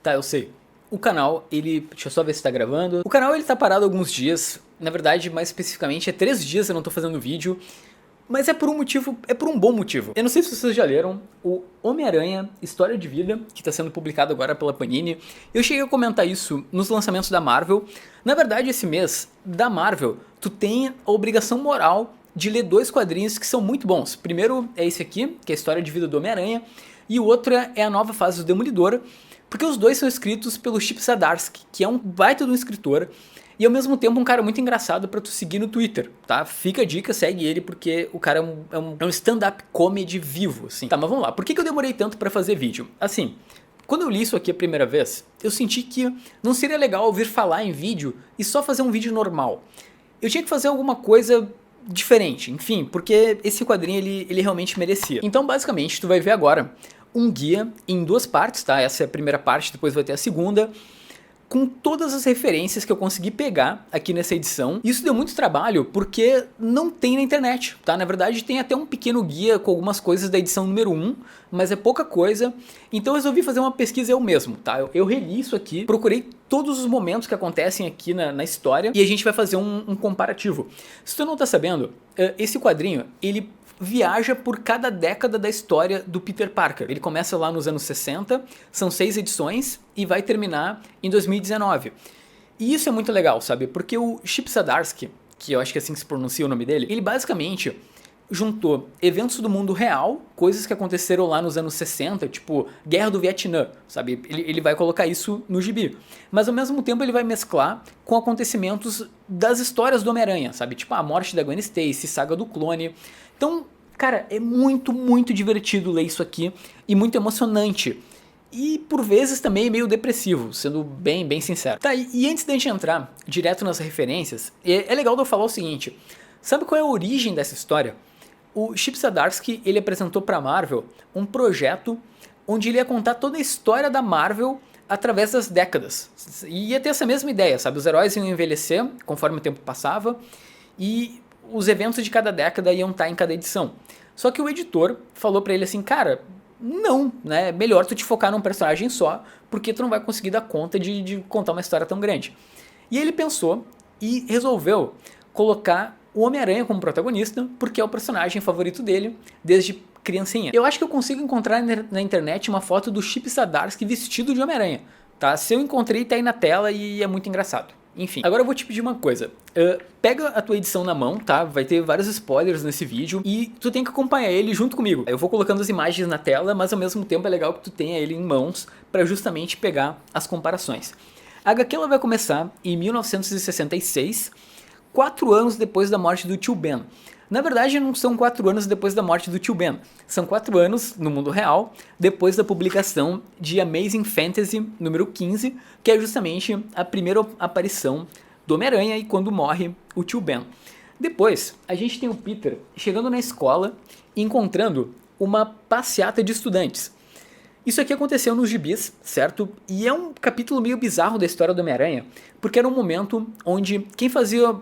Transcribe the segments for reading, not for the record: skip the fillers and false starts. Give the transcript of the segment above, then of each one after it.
Tá, eu sei. O canal, deixa eu só ver se tá gravando. O canal, ele tá parado alguns dias. Na verdade, mais especificamente, é 3 dias eu não tô fazendo vídeo. Mas é por um motivo, é por um bom motivo. Eu não sei se vocês já leram o Homem-Aranha História de Vida, que tá sendo publicado agora pela Panini. Eu cheguei a comentar isso nos lançamentos da Marvel. Na verdade, esse mês, da Marvel, tu tem a obrigação moral de ler 2 quadrinhos que são muito bons. Primeiro é esse aqui, que é a História de Vida do Homem-Aranha. E o outro é a nova fase do Demolidor. Porque os dois são escritos pelo Chip Zdarsky, que é um baita de um escritor. E ao mesmo tempo um cara muito engraçado pra tu seguir no Twitter, tá? Fica a dica, segue ele, porque o cara é um stand-up comedy vivo, assim. Tá, mas vamos lá. Por que eu demorei tanto pra fazer vídeo? Assim, quando eu li isso aqui a primeira vez, eu senti que não seria legal ouvir falar em vídeo e só fazer um vídeo normal. Eu tinha que fazer alguma coisa diferente, enfim, porque esse quadrinho ele realmente merecia. Então basicamente tu vai ver agora um guia em 2 partes, tá? Essa é a primeira parte, depois vai ter a segunda, com todas as referências que eu consegui pegar aqui nessa edição. Isso deu muito trabalho porque não tem na internet, tá? Na verdade tem até um pequeno guia com algumas coisas da edição número 1, mas é pouca coisa, então eu resolvi fazer uma pesquisa eu mesmo, tá? Eu reli isso aqui, procurei todos os momentos que acontecem aqui na história e a gente vai fazer um comparativo. Se tu não tá sabendo, esse quadrinho, ele viaja por cada década da história do Peter Parker. Ele começa lá nos anos 60, são 6 edições e vai terminar em 2019. E isso é muito legal, sabe? Porque o Chip Zdarsky, que eu acho que é assim que se pronuncia o nome dele, ele basicamente juntou eventos do mundo real, coisas que aconteceram lá nos anos 60, tipo Guerra do Vietnã, sabe? Ele vai colocar isso no gibi. Mas ao mesmo tempo ele vai mesclar com acontecimentos das histórias do Homem-Aranha, sabe? Tipo a morte da Gwen Stacy, Saga do Clone. Então, cara, é muito, muito divertido ler isso aqui e muito emocionante. E por vezes também meio depressivo, sendo bem sincero. Tá, e antes da gente entrar direto nas referências, é legal de eu falar o seguinte. Sabe qual é a origem dessa história? O Chip Zdarsky, ele apresentou pra Marvel um projeto onde ele ia contar toda a história da Marvel através das décadas. E ia ter essa mesma ideia, sabe? Os heróis iam envelhecer conforme o tempo passava e os eventos de cada década iam estar em cada edição. Só que o editor falou pra ele assim, cara, não, né? É melhor tu te focar num personagem só, porque tu não vai conseguir dar conta de contar uma história tão grande. E ele pensou e resolveu colocar o Homem-Aranha como protagonista, porque é o personagem favorito dele desde criancinha. Eu acho que eu consigo encontrar na internet uma foto do Chip Zdarsky vestido de Homem-Aranha, tá? Se eu encontrei, tá aí na tela e é muito engraçado. Enfim, agora eu vou te pedir uma coisa. Pega a tua edição na mão, tá? Vai ter vários spoilers nesse vídeo e tu tem que acompanhar ele junto comigo. Eu vou colocando as imagens na tela, mas ao mesmo tempo é legal que tu tenha ele em mãos para justamente pegar as comparações. A HQ ela vai começar em 1966, 4 anos depois da morte do Tio Ben. Na verdade não são 4 anos depois da morte do Tio Ben, são 4 anos no mundo real depois da publicação de Amazing Fantasy número 15, que é justamente a primeira aparição do Homem-Aranha e quando morre o Tio Ben. Depois a gente tem o Peter chegando na escola e encontrando uma passeata de estudantes. Isso aqui aconteceu nos gibis, certo? E é um capítulo meio bizarro da história do Homem-Aranha, porque era um momento onde quem fazia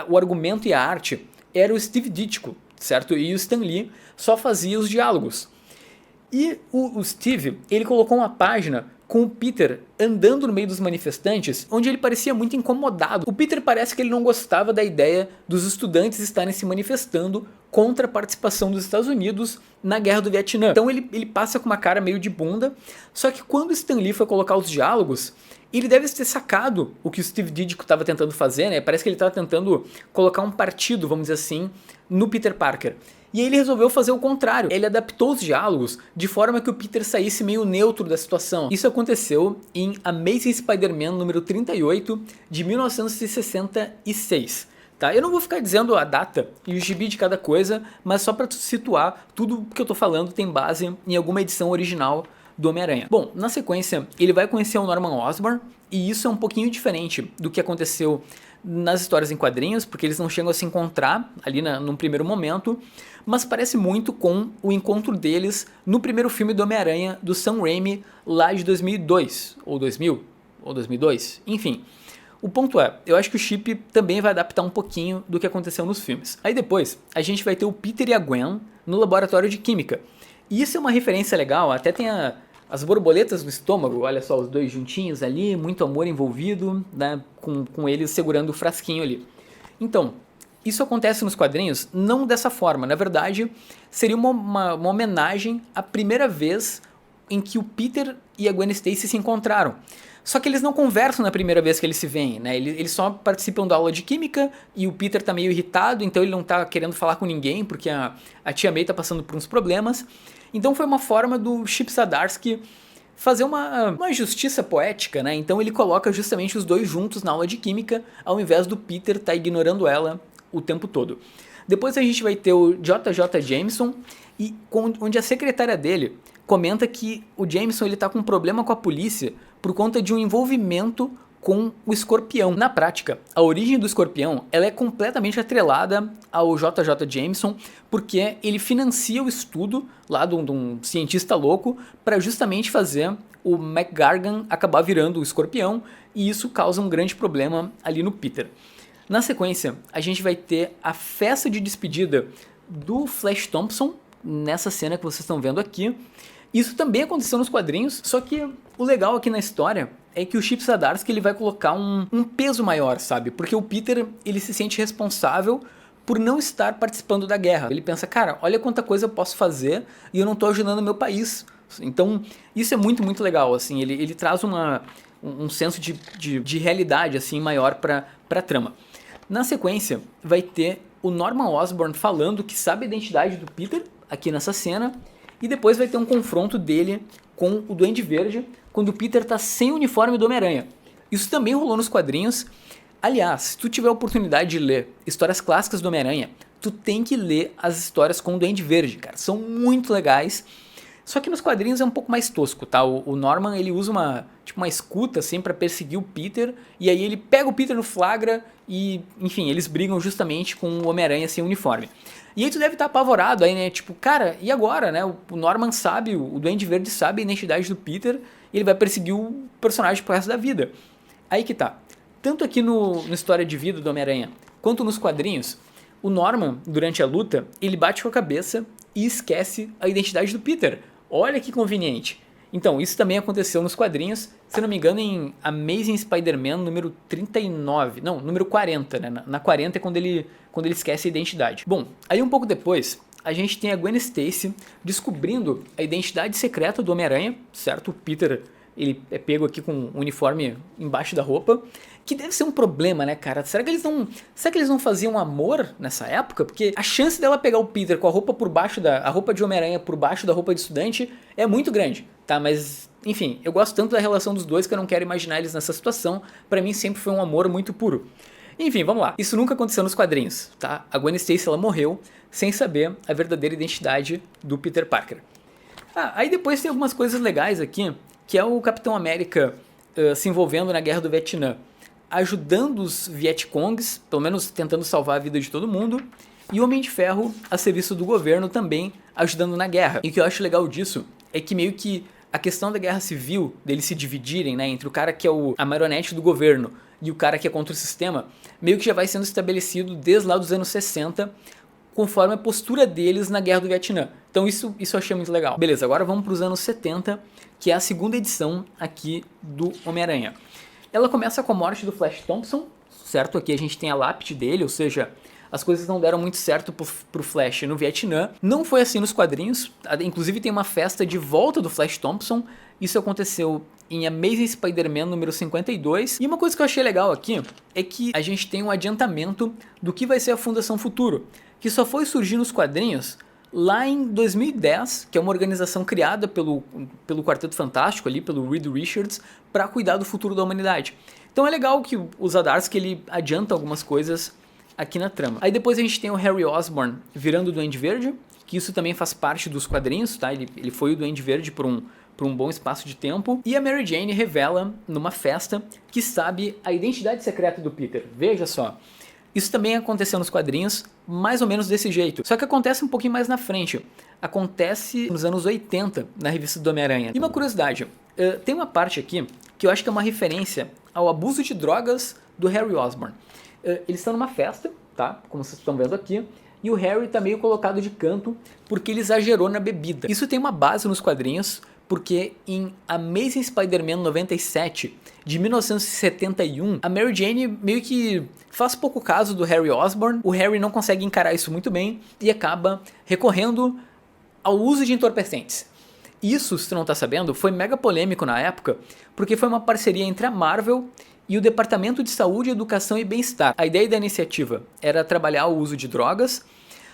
o argumento e a arte era o Steve Ditko, certo? E o Stan Lee só fazia os diálogos. E o Steve, ele colocou uma página com o Peter andando no meio dos manifestantes, onde ele parecia muito incomodado. O Peter parece que ele não gostava da ideia dos estudantes estarem se manifestando contra a participação dos Estados Unidos na Guerra do Vietnã. Então ele passa com uma cara meio de bunda, só que quando o Stan Lee foi colocar os diálogos, ele deve ter sacado o que o Steve Ditko estava tentando fazer, né? Parece que ele estava tentando colocar um partido, vamos dizer assim, no Peter Parker. E aí ele resolveu fazer o contrário. Ele adaptou os diálogos de forma que o Peter saísse meio neutro da situação. Isso aconteceu em Amazing Spider-Man número 38 de 1966. Tá? Eu não vou ficar dizendo a data e o gibi de cada coisa, mas só para situar, tudo que eu tô falando tem base em alguma edição original do Homem-Aranha. Bom, na sequência ele vai conhecer o Norman Osborn e isso é um pouquinho diferente do que aconteceu nas histórias em quadrinhos, porque eles não chegam a se encontrar ali num primeiro momento, mas parece muito com o encontro deles no primeiro filme do Homem-Aranha do Sam Raimi lá de 2002, ou 2000, ou 2002, enfim. O ponto é, eu acho que o Chip também vai adaptar um pouquinho do que aconteceu nos filmes. Aí depois, a gente vai ter o Peter e a Gwen no laboratório de química. E isso é uma referência legal, até tem as borboletas no estômago, olha só, os dois juntinhos ali, muito amor envolvido, né, com eles segurando o frasquinho ali. Então, isso acontece nos quadrinhos não dessa forma, na verdade, seria uma homenagem à primeira vez em que o Peter e a Gwen Stacy se encontraram. Só que eles não conversam na primeira vez que eles se veem, né? Eles só participam da aula de química e o Peter tá meio irritado, então ele não tá querendo falar com ninguém, porque a tia May tá passando por uns problemas. Então foi uma forma do Chip Zdarsky fazer uma justiça poética, né? Então ele coloca justamente os dois juntos na aula de química, ao invés do Peter tá ignorando ela o tempo todo. Depois a gente vai ter o JJ Jameson, onde a secretária dele comenta que o Jameson ele tá com um problema com a polícia por conta de um envolvimento com o Escorpião. Na prática, a origem do Escorpião ela é completamente atrelada ao JJ Jameson, porque ele financia o estudo lá de um cientista louco para justamente fazer o McGargan acabar virando o Escorpião, e isso causa um grande problema ali no Peter. Na sequência, a gente vai ter a festa de despedida do Flash Thompson, nessa cena que vocês estão vendo aqui. Isso também aconteceu nos quadrinhos, só que o legal aqui na história é que o Chip Zdarsky ele vai colocar um peso maior, sabe? Porque o Peter ele se sente responsável por não estar participando da guerra. Ele pensa, cara, olha quanta coisa eu posso fazer e eu não estou ajudando o meu país. Então, isso é muito, muito legal, assim, ele traz um senso de realidade, assim, maior para a trama. Na sequência, vai ter o Norman Osborn falando que sabe a identidade do Peter, aqui nessa cena, e depois vai ter um confronto dele com o Duende Verde, quando o Peter tá sem o uniforme do Homem-Aranha. Isso também rolou nos quadrinhos. Aliás, se tu tiver a oportunidade de ler histórias clássicas do Homem-Aranha, tu tem que ler as histórias com o Duende Verde, cara. São muito legais. Só que nos quadrinhos é um pouco mais tosco, tá? O Norman, ele usa uma escuta, assim, pra perseguir o Peter, e aí ele pega o Peter no flagra e, enfim, eles brigam justamente com o Homem-Aranha sem uniforme. E aí tu deve estar apavorado aí, né? Tipo, cara, e agora, né? O Norman sabe, o Duende Verde sabe a identidade do Peter e ele vai perseguir o personagem pro resto da vida. Aí que tá. Tanto aqui no História de Vida do Homem-Aranha, quanto nos quadrinhos, o Norman, durante a luta, ele bate com a cabeça e esquece a identidade do Peter. Olha que conveniente. Então, isso também aconteceu nos quadrinhos, se não me engano, em Amazing Spider-Man número 39, não, número 40, né? Na 40 é quando ele esquece a identidade. Bom, aí um pouco depois, a gente tem a Gwen Stacy descobrindo a identidade secreta do Homem-Aranha, certo? O Peter, ele é pego aqui com um uniforme embaixo da roupa, que deve ser um problema, né, cara? Será que eles não faziam amor nessa época? Porque a chance dela pegar o Peter com a roupa por baixo a roupa de Homem-Aranha por baixo da roupa de estudante é muito grande, tá? Mas, enfim, eu gosto tanto da relação dos dois que eu não quero imaginar eles nessa situação. Pra mim sempre foi um amor muito puro. Enfim, vamos lá. Isso nunca aconteceu nos quadrinhos, tá? A Gwen Stacy, ela morreu sem saber a verdadeira identidade do Peter Parker. Aí depois tem algumas coisas legais aqui, que é o Capitão América se envolvendo na Guerra do Vietnã, ajudando os Vietcongs, pelo menos tentando salvar a vida de todo mundo, e o Homem de Ferro a serviço do governo também ajudando na guerra. E o que eu acho legal disso é que meio que a questão da guerra civil, deles se dividirem, né, entre o cara que é a marionete do governo e o cara que é contra o sistema, meio que já vai sendo estabelecido desde lá dos anos 60, conforme a postura deles na Guerra do Vietnã. Então isso eu achei muito legal. Beleza, agora vamos para os anos 70, que é a segunda edição aqui do Homem-Aranha. Ela começa com a morte do Flash Thompson, certo? Aqui a gente tem a lápide dele, ou seja, as coisas não deram muito certo pro Flash no Vietnã. Não foi assim nos quadrinhos, inclusive tem uma festa de volta do Flash Thompson. Isso aconteceu em Amazing Spider-Man número 52. E uma coisa que eu achei legal aqui é que a gente tem um adiantamento do que vai ser a Fundação Futuro, que só foi surgir nos quadrinhos lá em 2010, que é uma organização criada pelo Quarteto Fantástico, ali, pelo Reed Richards, para cuidar do futuro da humanidade. Então é legal que o Zdarsky ele adianta algumas coisas aqui na trama. Aí depois a gente tem o Harry Osborn virando o Duende Verde, que isso também faz parte dos quadrinhos, tá? Ele foi o Duende Verde por um bom espaço de tempo. E a Mary Jane revela numa festa que sabe a identidade secreta do Peter. Veja só. Isso também aconteceu nos quadrinhos, mais ou menos desse jeito. Só que acontece um pouquinho mais na frente. Acontece nos anos 80, na revista do Homem-Aranha. E uma curiosidade, tem uma parte aqui que eu acho que é uma referência ao abuso de drogas do Harry Osborn. Eles estão numa festa, tá? Como vocês estão vendo aqui. E o Harry tá meio colocado de canto porque ele exagerou na bebida. Isso tem uma base nos quadrinhos, porque em Amazing Spider-Man 97, de 1971, a Mary Jane meio que faz pouco caso do Harry Osborn, o Harry não consegue encarar isso muito bem e acaba recorrendo ao uso de entorpecentes. Isso, se tu não tá sabendo, foi mega polêmico na época, porque foi uma parceria entre a Marvel e o Departamento de Saúde, Educação e Bem-Estar. A ideia da iniciativa era trabalhar o uso de drogas,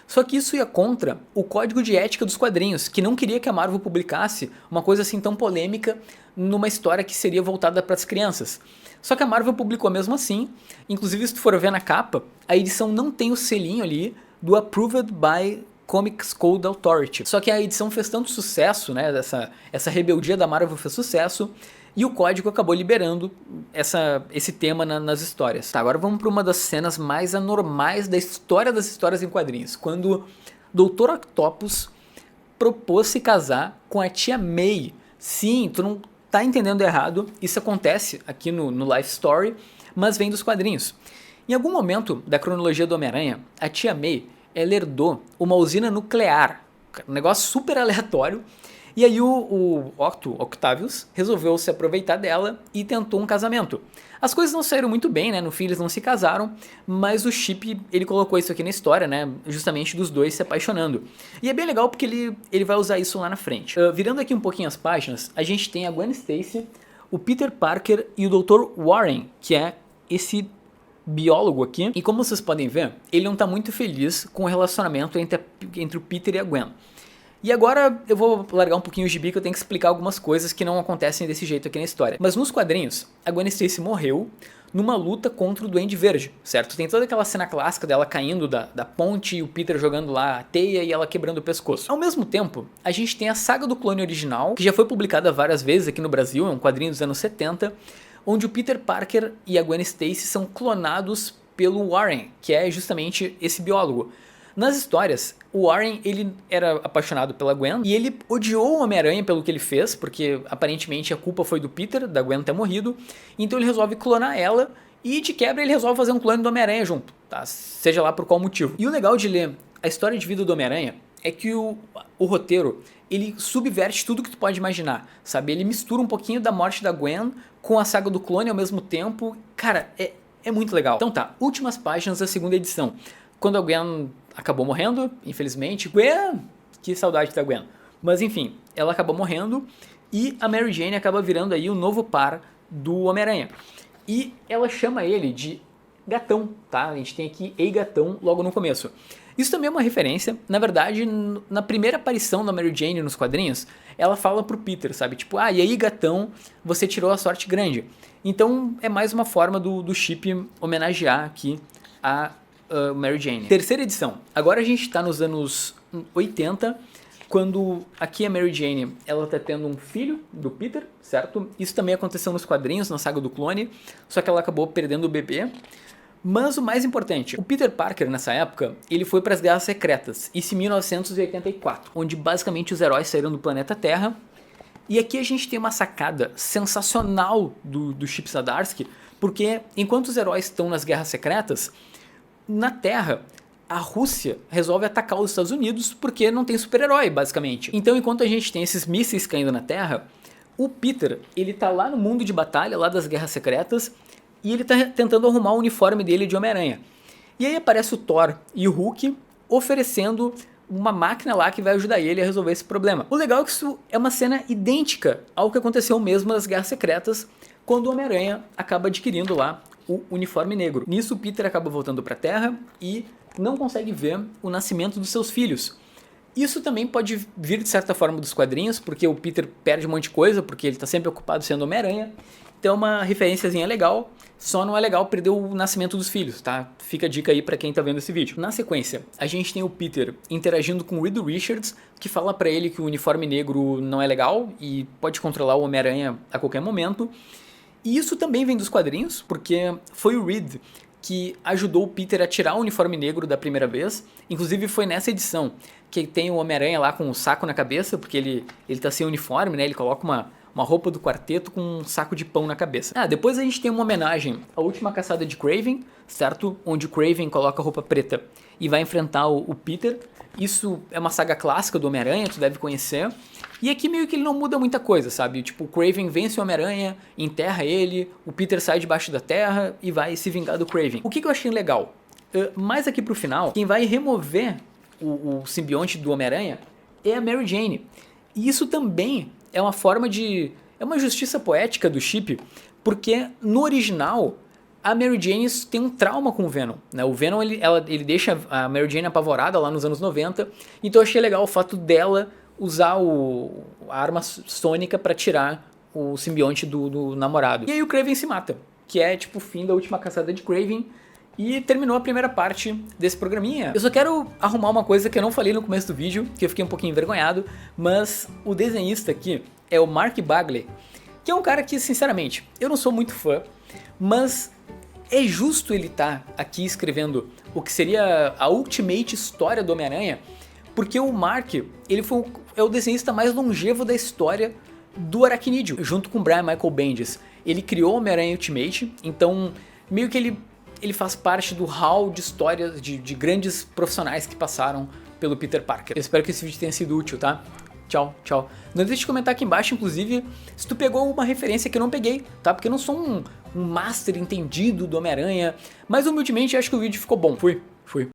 só que isso ia contra o código de ética dos quadrinhos, que não queria que a Marvel publicasse uma coisa assim tão polêmica numa história que seria voltada para as crianças. Só que a Marvel publicou mesmo assim, inclusive se tu for ver na capa, a edição não tem o selinho ali do Approved by Comics Code Authority. Só que a edição fez tanto sucesso, né, essa rebeldia da Marvel fez sucesso, e o código acabou liberando esse tema nas histórias. Tá, agora vamos para uma das cenas mais anormais da história das histórias em quadrinhos. Quando Dr. Octopus propôs se casar com a tia May. Sim, tu não tá entendendo errado. Isso acontece aqui no Life Story, mas vem dos quadrinhos. Em algum momento da cronologia do Homem-Aranha, a tia May, ela herdou uma usina nuclear. Um negócio super aleatório. E aí o Octavius resolveu se aproveitar dela e tentou um casamento. As coisas não saíram muito bem, né? No fim eles não se casaram, mas o Chip, ele colocou isso aqui na história, né? Justamente dos dois se apaixonando. E é bem legal porque ele vai usar isso lá na frente. Virando aqui um pouquinho as páginas, a gente tem a Gwen Stacy, o Peter Parker e o Dr. Warren, que é esse biólogo aqui. E como vocês podem ver, ele não tá muito feliz com o relacionamento entre o Peter e a Gwen. E agora eu vou largar um pouquinho o gibi que eu tenho que explicar algumas coisas que não acontecem desse jeito aqui na história. Mas nos quadrinhos, a Gwen Stacy morreu numa luta contra o Duende Verde, certo? Tem toda aquela cena clássica dela caindo da ponte e o Peter jogando lá a teia e ela quebrando o pescoço. Ao mesmo tempo, a gente tem a saga do clone original, que já foi publicada várias vezes aqui no Brasil, é um quadrinho dos anos 70, onde o Peter Parker e a Gwen Stacy são clonados pelo Warren, que é justamente esse biólogo. Nas histórias, o Warren, ele era apaixonado pela Gwen e ele odiou o Homem-Aranha pelo que ele fez, porque aparentemente a culpa foi do Peter, da Gwen ter morrido, então ele resolve clonar ela e de quebra ele resolve fazer um clone do Homem-Aranha junto, tá? Seja lá por qual motivo. E o legal de ler a história de vida do Homem-Aranha é que o roteiro, ele subverte tudo que tu pode imaginar, sabe? Ele mistura um pouquinho da morte da Gwen com a saga do clone ao mesmo tempo. Cara, é muito legal. Então tá, últimas páginas da segunda edição. Quando a Gwen acabou morrendo, infelizmente. Gwen! Que saudade da Gwen. Mas enfim, ela acabou morrendo e a Mary Jane acaba virando aí o novo par do Homem-Aranha. E ela chama ele de Gatão, tá? A gente tem aqui Ei Gatão logo no começo. Isso também é uma referência. Na verdade, na primeira aparição da Mary Jane nos quadrinhos, ela fala pro Peter, sabe? Tipo, e aí Gatão, você tirou a sorte grande. Então é mais uma forma do Chip homenagear aqui a Mary Jane. Terceira edição. Agora a gente está nos anos 80, quando aqui a Mary Jane, ela tá tendo um filho do Peter, certo? Isso também aconteceu nos quadrinhos, na saga do clone, só que ela acabou perdendo o bebê. Mas o mais importante, o Peter Parker nessa época, ele foi para as Guerras Secretas, isso em 1984, onde basicamente os heróis saíram do planeta Terra. E aqui a gente tem uma sacada sensacional do Chip Zdarsky, porque enquanto os heróis estão nas Guerras Secretas, na Terra, a Rússia resolve atacar os Estados Unidos porque não tem super-herói, basicamente. Então, enquanto a gente tem esses mísseis caindo na Terra, o Peter, ele tá lá no mundo de batalha, lá das Guerras Secretas, e ele tá tentando arrumar o uniforme dele de Homem-Aranha. E aí aparece o Thor e o Hulk oferecendo uma máquina lá que vai ajudar ele a resolver esse problema. O legal é que isso é uma cena idêntica ao que aconteceu mesmo nas Guerras Secretas, quando o Homem-Aranha acaba adquirindo lá o uniforme negro. Nisso, o Peter acaba voltando para a Terra e não consegue ver o nascimento dos seus filhos. Isso também pode vir de certa forma dos quadrinhos, porque o Peter perde um monte de coisa, porque ele está sempre ocupado sendo Homem-Aranha. Então é uma referenciazinha legal, só não é legal perder o nascimento dos filhos, tá? Fica a dica aí para quem tá vendo esse vídeo. Na sequência, a gente tem o Peter interagindo com o Reed Richards, que fala para ele que o uniforme negro não é legal e pode controlar o Homem-Aranha a qualquer momento. E isso também vem dos quadrinhos, porque foi o Reed que ajudou o Peter a tirar o uniforme negro da primeira vez. Inclusive foi nessa edição que tem o Homem-Aranha lá com um saco na cabeça, porque ele tá sem uniforme, né? Ele coloca uma roupa do quarteto com um saco de pão na cabeça. Depois a gente tem uma homenagem à última caçada de Kraven, certo? Onde o Kraven coloca a roupa preta e vai enfrentar o Peter. Isso é uma saga clássica do Homem-Aranha, tu deve conhecer. E aqui meio que ele não muda muita coisa, sabe? Tipo, o Kraven vence o Homem-Aranha, enterra ele, o Peter sai debaixo da terra e vai se vingar do Kraven. O que eu achei legal? Mais aqui pro final, quem vai remover o simbionte do Homem-Aranha é a Mary Jane. E isso também é uma forma de... é uma justiça poética do chip, porque no original a Mary Jane tem um trauma com o Venom, né? O Venom ele deixa a Mary Jane apavorada lá nos anos 90, então eu achei legal o fato dela usar a arma sônica pra tirar o simbionte do namorado. E aí o Kraven se mata, que é tipo o fim da última caçada de Kraven. E terminou a primeira parte desse programinha. Eu só quero arrumar uma coisa que eu não falei no começo do vídeo, que eu fiquei um pouquinho envergonhado, mas o desenhista aqui é o Mark Bagley, que é um cara que, sinceramente, eu não sou muito fã, mas é justo ele estar aqui escrevendo o que seria a ultimate história do Homem-Aranha, porque o Mark, ele é o desenhista mais longevo da história do Aracnídeo, junto com o Brian Michael Bendis. Ele criou o Homem-Aranha Ultimate, então meio que ele faz parte do hall de histórias de grandes profissionais que passaram pelo Peter Parker. Eu espero que esse vídeo tenha sido útil, tá? Tchau, tchau. Não deixe de comentar aqui embaixo, inclusive, se tu pegou uma referência que eu não peguei, tá? Porque eu não sou um master entendido do Homem-Aranha, mas humildemente acho que o vídeo ficou bom. Fui.